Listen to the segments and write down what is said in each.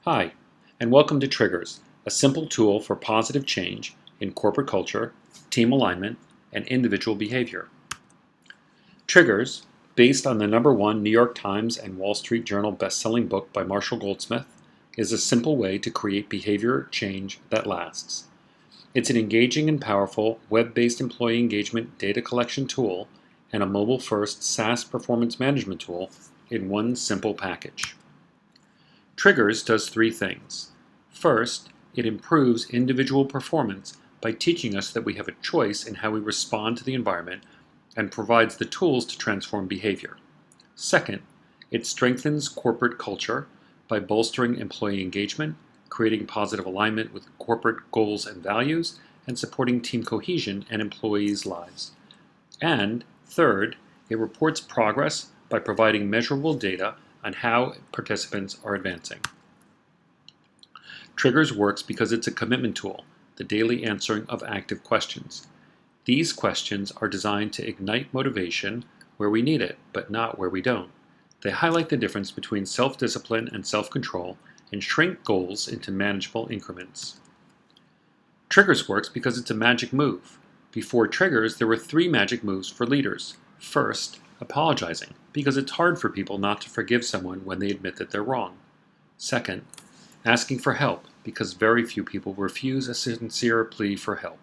Hi, and welcome to Triggers, a simple tool for positive change in corporate culture, team alignment, and individual behavior. Triggers, based on the #1 New York Times and Wall Street Journal best-selling book by Marshall Goldsmith, is a simple way to create behavior change that lasts. It's an engaging and powerful web-based employee engagement data collection tool and a mobile-first SaaS performance management tool in one simple package. Triggers does three things. First, it improves individual performance by teaching us that we have a choice in how we respond to the environment and provides the tools to transform behavior. Second, it strengthens corporate culture by bolstering employee engagement, creating positive alignment with corporate goals and values, and supporting team cohesion and employees' lives. And third, it reports progress by providing measurable data on how participants are advancing. Triggers works because it's a commitment tool, the daily answering of active questions. These questions are designed to ignite motivation where we need it, but not where we don't. They highlight the difference between self-discipline and self-control and shrink goals into manageable increments. Triggers works because it's a magic move. Before Triggers, there were 3 magic moves for leaders. First, apologizing, because it's hard for people not to forgive someone when they admit that they're wrong. Second, asking for help, because very few people refuse a sincere plea for help.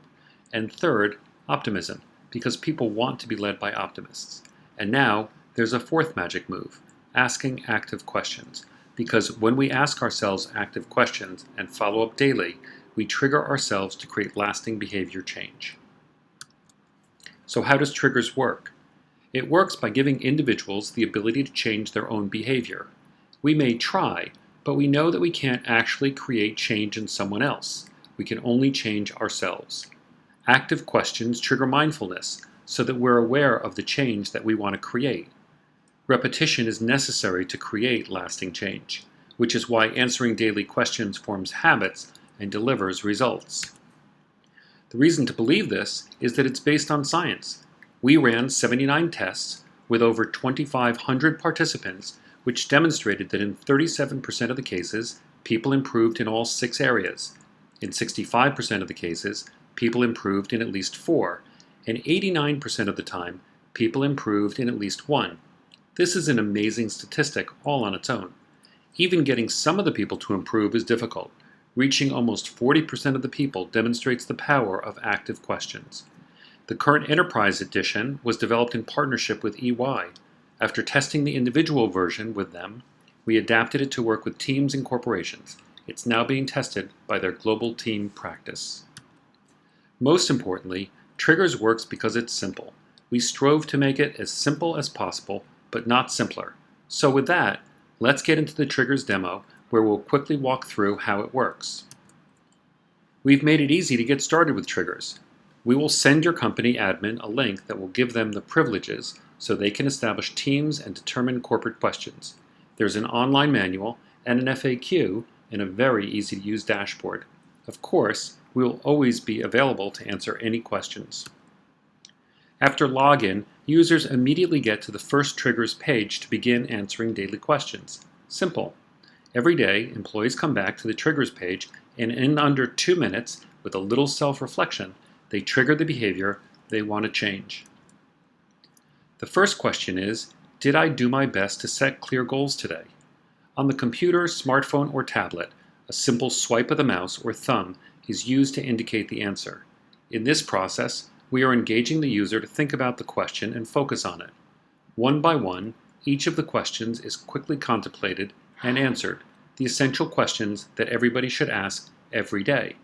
And third, optimism, because people want to be led by optimists. And now, there's a 4th magic move, asking active questions, because when we ask ourselves active questions and follow up daily, we trigger ourselves to create lasting behavior change. So how does Triggers work? It works by giving individuals the ability to change their own behavior. We may try, but we know that we can't actually create change in someone else. We can only change ourselves. Active questions trigger mindfulness so that we're aware of the change that we want to create. Repetition is necessary to create lasting change, which is why answering daily questions forms habits and delivers results. The reason to believe this is that it's based on science. We ran 79 tests with over 2,500 participants, which demonstrated that in 37% of the cases, people improved in all 6 areas. In 65% of the cases, people improved in at least 4, and 89% of the time, people improved in at least 1. This is an amazing statistic all on its own. Even getting some of the people to improve is difficult. Reaching almost 40% of the people demonstrates the power of active questions. The current Enterprise Edition was developed in partnership with EY. After testing the individual version with them, we adapted it to work with teams and corporations. It's now being tested by their global team practice. Most importantly, Triggers works because it's simple. We strove to make it as simple as possible, but not simpler. So with that, let's get into the Triggers demo, where we'll quickly walk through how it works. We've made it easy to get started with Triggers. We will send your company admin a link that will give them the privileges so they can establish teams and determine corporate questions. There's an online manual and an FAQ and a very easy-to-use dashboard. Of course, we will always be available to answer any questions. After login, users immediately get to the first Triggers page to begin answering daily questions. Simple. Every day, employees come back to the Triggers page, and in under 2 minutes, with a little self-reflection, they trigger the behavior they want to change. The first question is, did I do my best to set clear goals today? On the computer, smartphone, or tablet, a simple swipe of the mouse or thumb is used to indicate the answer. In this process, we are engaging the user to think about the question and focus on it. One by one, each of the questions is quickly contemplated and answered, the essential questions that everybody should ask every day.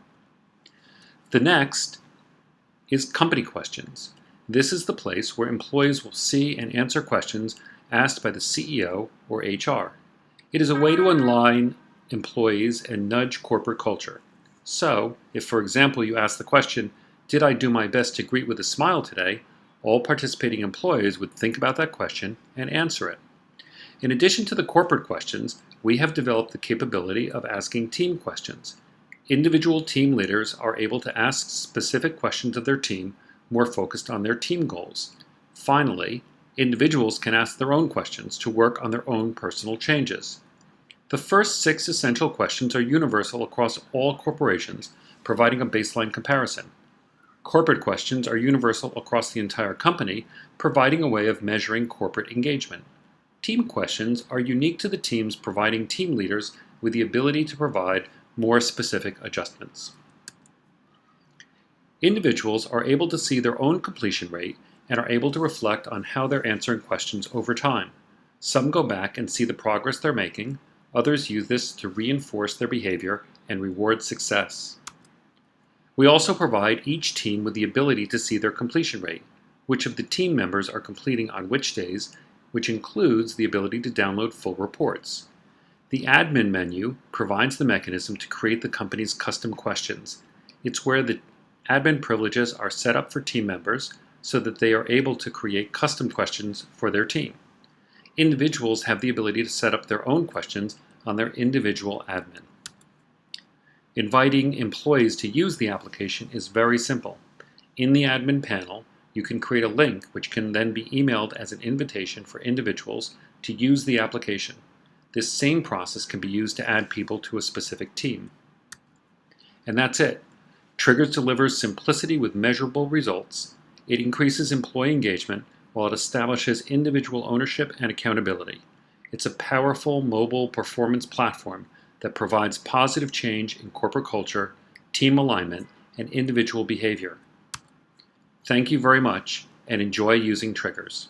The next is company questions. This is the place where employees will see and answer questions asked by the CEO or HR. It is a way to align employees and nudge corporate culture. So, if for example you ask the question, did I do my best to greet with a smile today? All participating employees would think about that question and answer it. In addition to the corporate questions, we have developed the capability of asking team questions. Individual team leaders are able to ask specific questions of their team more focused on their team goals. Finally, individuals can ask their own questions to work on their own personal changes. The first 6 essential questions are universal across all corporations, providing a baseline comparison. Corporate questions are universal across the entire company, providing a way of measuring corporate engagement. Team questions are unique to the teams, providing team leaders with the ability to provide more specific adjustments. Individuals are able to see their own completion rate and are able to reflect on how they're answering questions over time. Some go back and see the progress they're making. Others use this to reinforce their behavior and reward success. We also provide each team with the ability to see their completion rate, which of the team members are completing on which days, which includes the ability to download full reports. The admin menu provides the mechanism to create the company's custom questions. It's where the admin privileges are set up for team members so that they are able to create custom questions for their team. Individuals have the ability to set up their own questions on their individual admin. Inviting employees to use the application is very simple. In the admin panel, you can create a link which can then be emailed as an invitation for individuals to use the application. This same process can be used to add people to a specific team. And that's it. Triggers delivers simplicity with measurable results. It increases employee engagement while it establishes individual ownership and accountability. It's a powerful mobile performance platform that provides positive change in corporate culture, team alignment, and individual behavior. Thank you very much, and enjoy using Triggers.